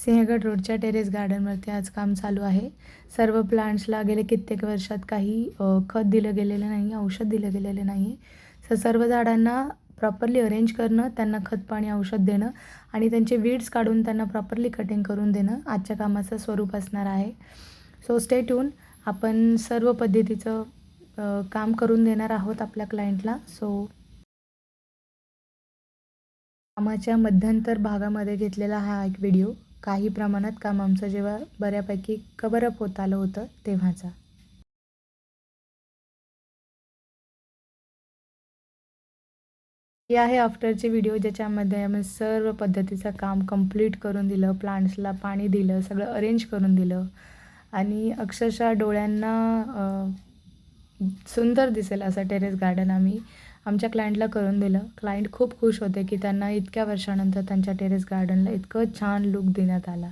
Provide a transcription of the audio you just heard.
सिंहगड रोडच्या टेरेस गार्डनवरती आज काम चालू आहे. सर्व प्लांट्सला गेले कित्येक वर्षात काही खत दिलं गेलेलं नाही, औषध दिलं गेलेलं नाही आहे. तर सर्व झाडांना प्रॉपरली अरेंज करणं, त्यांना खत, पाणी, औषध देणं आणि त्यांचे वीड्स काढून त्यांना प्रॉपरली कटिंग करून देणं आजच्या कामाचं स्वरूप असणार आहे. So stay tune. आपण सर्व पद्धतीचं काम करून देणार आहोत आपल्या क्लायंटला. सो कामाच्या मध्यंतर भागामध्ये घेतलेला हा एक व्हिडिओ. काही प्रमाणात काम आमचं जेव्हा बऱ्यापैकी कव्हर अप होत आलं होतं तेव्हाचा. हे आहे आफ्टरचे व्हिडिओ, ज्याच्यामध्ये आम्ही सर्व पद्धतीचं काम कंप्लीट करून दिलं. प्लांट्सला पाणी दिलं, सगळं अरेंज करून दिलं आणि अक्षरशः डोळ्यांना सुंदर दिसेल असं टेरेस गार्डन आम्ही आमच्या क्लायंटला करून दिलं. क्लायंट खूप खुश होते की त्यांना इतक्या वर्षानंतर त्यांच्या टेरेस गार्डनला इतकं छान लूक देण्यात आला.